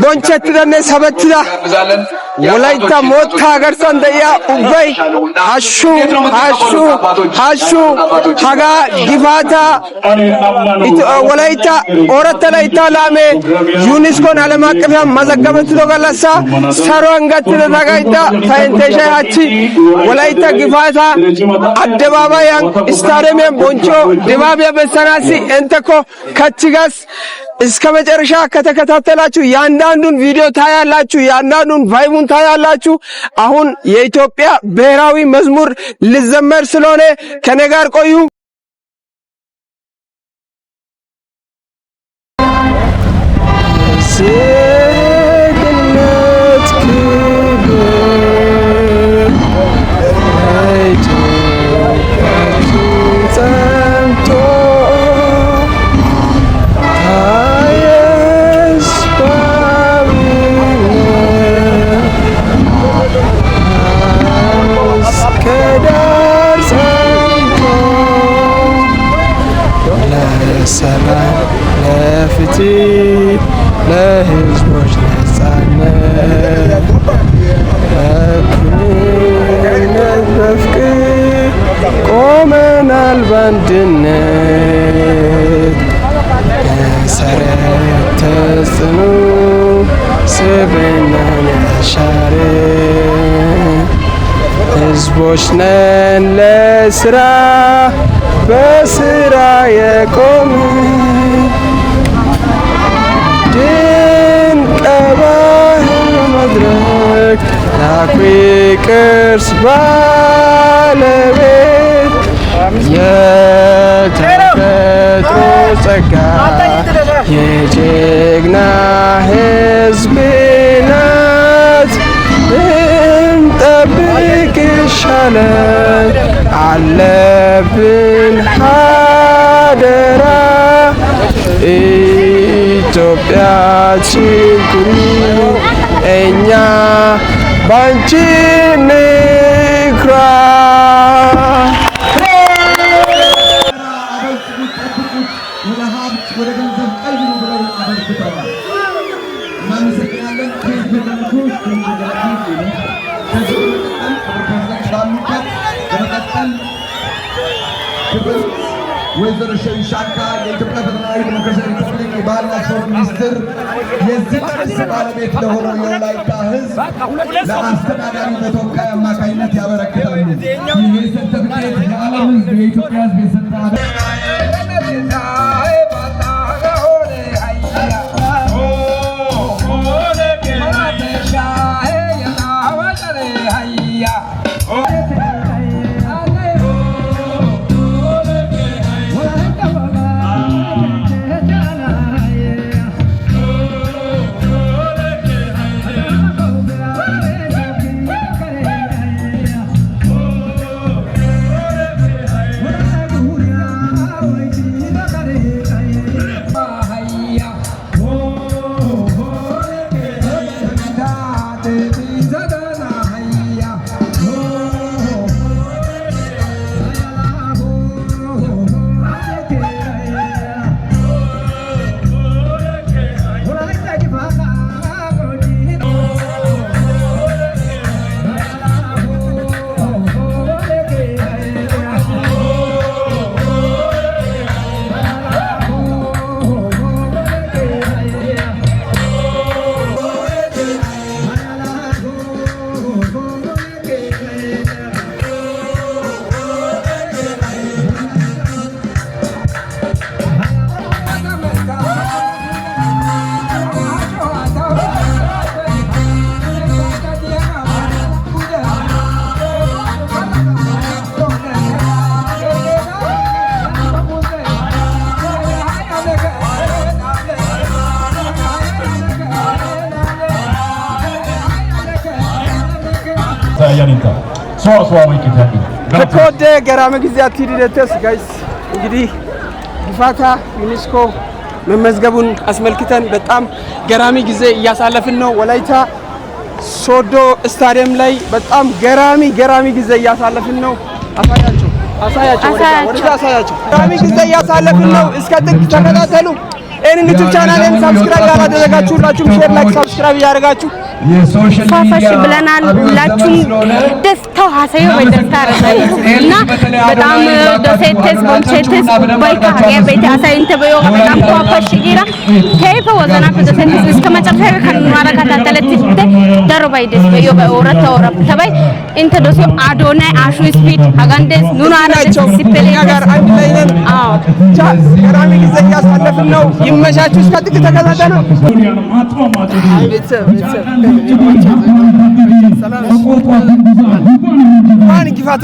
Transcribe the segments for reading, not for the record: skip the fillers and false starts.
bonchetti danne sabatida walaita motta garsan daya ubay hashu haga gifata walaita orata laita lame UNESCO alama aqfiya mazagabatu galasa saro angatida dagaita faintesha hachi walaita gifata addebabayan stadium boncho debabiya besanasi enteko kachigas እስከ መጨረሻ ከተከታተላችሁ ያንዳንዱን ቪዲዮ ታያላችሁ ያንዳንዱን ቫይቡን ታያላችሁ አሁን የኢትዮጵያ ብሔራዊ መዝሙር ልዘመር ስለሆነ ከኔ ጋር ቆዩ ለህዝቦች ነጻነት በፍቅር ቆመናል በአንድነት መሰረት ተጽዕኖ ስብዕናን ያሻረ ህዝቦች ነን ለስራ በስራ የቆምን መድረክ አኩሪ ቅርስ ባለቤት የተፈጥሮ ጸጋ የጀግና ህዝብ ናት እንጠብቅ ይሻለን አለብን ሀደራ ኢትዮጵያችን ኩሪ እኛ ባንቺ ንኩራ ወይዘሮ ሸንሻካ የኢትዮጵያ ፌደራላዊ ዲሞክራሲያዊ ሪፐብሊክ የባህልና ስፖርት ሚኒስትር የዚህ ቅርስ ባለቤት ለሆነው የወላይታ ህዝብ ለአስተዳዳሪ በተወካይ አማካኝነት ያበረክታሉ። ይህ ሰርተፍኬት የዓለም ህዝብ የኢትዮጵያ ህዝብ የሰጠ Yaninka. So wiki ከኮደ ገራመ ጊዜያት ሂደተስ ጋይስ እንግዲህ ጊፋታ ዩኔስኮ መመዝገቡን አስመልክተን በጣም ገራሚ ጊዜ እያሳለፍን ነው። ወላይታ ሶዶ ስታዲየም ላይ በጣም ገራሚ ጊዜ እያሳለፍን ነው። አሳያቸው ገራሚ ጊዜ እያሳለፍን ነው። እስከ ጥግ ተከታተሉ። ይሄንን ዩቲዩብ ቻናሌን ሰብስክራይብ ያላደረጋችሁ ሁላችሁም ሼር፣ ላይክ፣ ሰብስክራይብ ያደርጋችሁ ፋፋሽ ብለናል። ሁላችሁም ደስታው ሀሰዩ በደስታ እና በጣም ደሴቴስ ቦንቼቴስ ባይካ የቤት ሀሰይን ተበዮ በጣም ፋፋሽ ጊራ ከይፈ ወዘና ደሴቴስ እስከ መጨረሻ ከማራካ ታተለት ደርባይ ደስ በዮ በወረታ ወረብ ተባይ እንተ ዶሲ አዶናይ አሹ ስፒድ አጋንደስ ኑናራቸው ሲፕሌ ጋር አንድ ላይ ነን። አዎ ገራሚ ጊዜ እያሳለፍን ነው። ይመቻችሁ። እስከ ጥቂት ተከታተሉ። ቤተሰብ ማን ይፋተ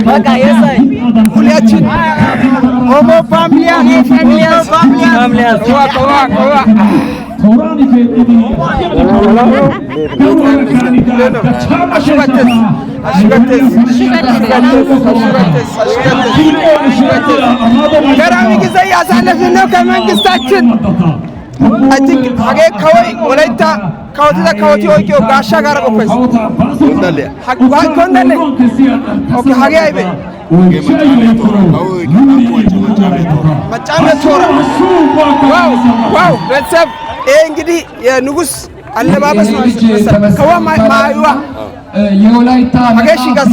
በቃ የሳይ ሁላችን ኦሞ ፋሚሊያ ገራሚ ጊዜ ያሳለፍን ነው ከመንግስታችን አጅግ ሀገ ከወይ ወላይታ ከወቲታ ከወቲ ወይቄው ጋሻ ጋር ቆፈስ ኮንደለ ኦኬ ሀገ አይበ መጫመት ቶራ ዋው ቤተሰብ ይሄ እንግዲህ የንጉስ አለባበስ ነው። ከዋ ማዩዋ የወላይታ ሀገሽ ጋር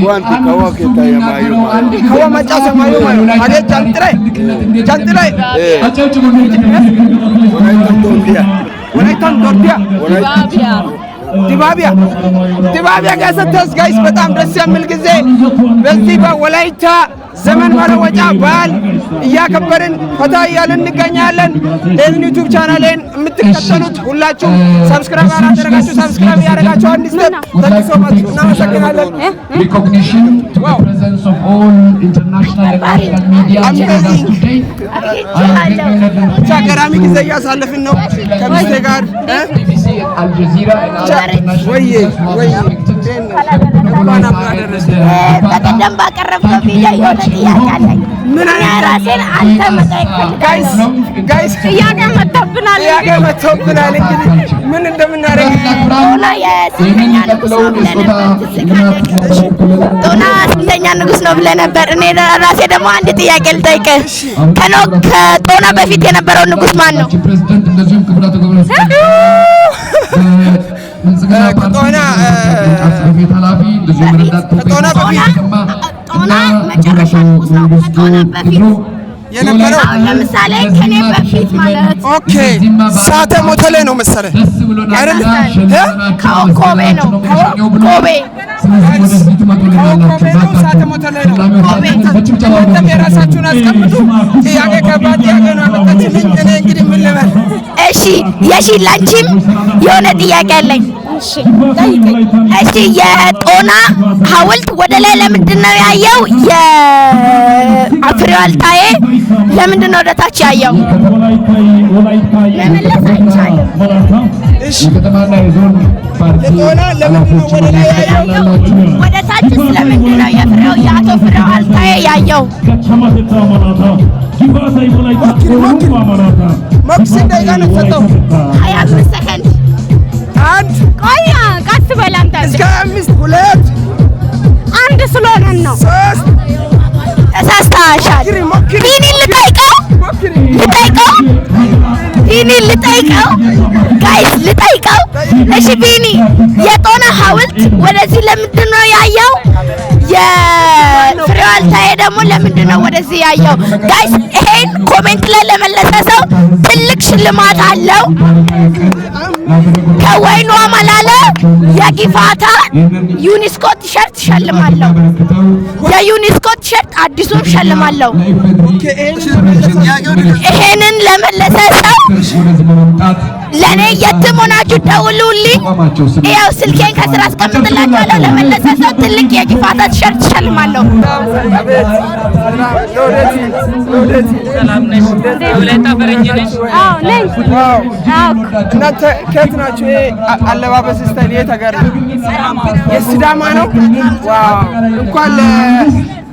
ዋንቲ ከዋ ከታ የማዩ ከዋ መጫሰ ማዩ ሀገ ጃንጥላይ ወላይታ ዶርዲያ ዲባቢያ ጋሰተስ ጋይስ በጣም ደስ የሚል ጊዜ በዚህ በወላይታ ዘመን መለወጫ በዓል እያከበርን ፈታ እያልን እንገኛለን። ይህን ዩቲዩብ ቻናሌን የምትከተሉት ሁላችሁም ሰብስክራይብ ያላደረጋችሁ ሰብስክራይብ ያደረጋችሁ አንድ ስቴፕ ተንሶ ማችሁ እናመሰግናለን። Recognition to the presence of all international and national media with us today. ገራሚ ጊዜ እያሳለፍን ነው ከሚስቴ ጋር BBC, Al Jazeera and other international በቀደም ባቀረብነው ቪዲዮ የሆነ ጥያቄ አለኝ። ምን ራሴን አንተ መጠየቅ ፈልጋለሁ። ጋይስ ጥያቄ መጥቶብናል። እንግዲህ ምን እንደምናደርግ ጦና የስንተኛ ንጉስ ነው ብለህ ነበር። ጦና ስንተኛ ንጉስ ነው ብለህ ነበር። እኔ ራሴ ደግሞ አንድ ጥያቄ ልጠይቅህ። ከጦና በፊት የነበረው ንጉስ ማን ነው? ጦና መጨረሻ ንጉስ ነው። ከጦና በፊት የነበረው ለምሳሌ ከኔ በፊት ማለት ኦኬ ሳተ ሞተሌ ነው መሰለህ አይደል? ኮቤ ነው ኮቤ ሳተ ሞተሌ ነው ኮቤ። የራሳችሁን አስቀምጡ። ጥያቄ ከባድ ጥያቄ ነው ያመጣችልኝ። እኔ እንግዲህ ምን ልበል? እሺ የሺ ላንቺም የሆነ ጥያቄ አለኝ። እሺ የጦና ሐውልት ወደ ላይ ለምንድን ነው ያየው? የፍሬው አልታዬ ለምንድን ነው ወደ ታች ያየው? ለመለስ አይቻልም። እሺ የጦና ለምንድን ነው ወደ ላይ ያየው? ወደ ታች ስለምንድን ነው የአቶ ፍሬው አልታዬ ያየው? ሞክስ ደቂቃ ነው የተሰጠው። 25 ሰከንድ አንድ ቆይ ቀስ በል አንተ። እስከ 5 2 አንድ ስለሆነን ነው። 3 ተሳስተሻል። ቢኒ ልጠይቀው ጋይስ ልጠይቀው። እሺ ቢኒ የጦና ሐውልት ወደዚህ ለምንድን ነው ያየው? የፍሬው አልታዬ ደግሞ ለምንድን ነው ወደዚህ ያየው? ጋይስ ይሄን ኮሜንት ላይ ለመለሰ ሰው ትልቅ ሽልማት አለው። ከወይኗ መላለ የጊፋታ ዩኒስኮ ቲሸርት ሸልማለሁ። የዩኒስኮ ቲሸርት አዲሱን ሸልማለሁ። ይሄንን ለመለሰ ሰው ለኔ የትም ሆናችሁ ደውሉልኝ። ያው ስልኬን ከስራ አስቀምጥላችኋለሁ። ለመለሰ ሰው ትልቅ የጊፋታ ቲሸርት ሸልማለሁ። እናንተ ከየት ናችሁ? አለባበስ ስታይል የት ሀገር ነው? የሲዳማ ነው። ዋው እንኳን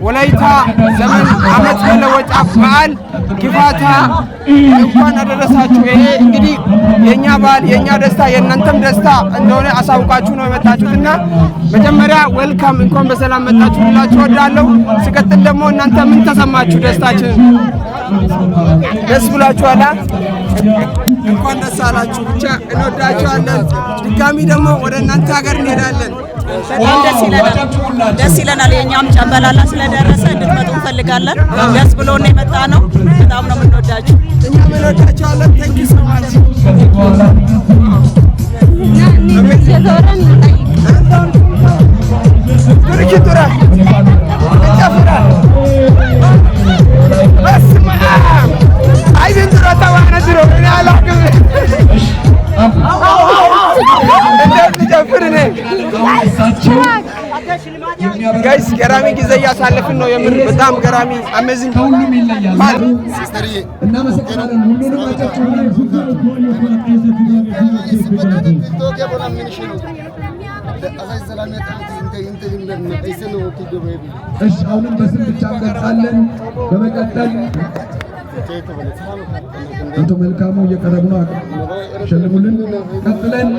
ወላይታ ዘመን ዓመት መለወጫ በዓል ጊፋታ እንኳን አደረሳችሁ። ይሄ እንግዲህ የኛ በዓል የኛ ደስታ የእናንተም ደስታ እንደሆነ አሳውቃችሁ ነው የመጣችሁትና መጀመሪያ ዌልካም እንኳን በሰላም መጣችሁ ልላችሁ እወዳለሁ። ሲቀጥል ደግሞ እናንተ ምን ተሰማችሁ? ደስታችን ደስ ብላችኋል? እንኳን ደስ አላችሁ። ብቻ እንወዳችኋለን። ድጋሚ ደግሞ ወደ እናንተ ሀገር እንሄዳለን። በጣም ደስ ይለናል። የኛም ጨምበላላ ስለደረሰ እንድትመጡ እንፈልጋለን። ደስ ብሎን የመጣ ነው። በጣም ነው የምንወዳችሁ። እኛም እንወዳችኋለን። ታንክ ዩ ሶ ማች። ጋይስ ገራሚ ጊዜ እያሳለፍን ነው። የምር በጣም ገራሚ አሜዚንግ ከሁሉም ይለያል። እናመሰግናለን። ሁሉንም አጨብጭቡልን። እሺ አሁንም በስም ብቻ እንገልጻለን። በመቀጠል አቶ መልካሙ እየቀረቡ ነው። ሸልሙልን። ቀጥለን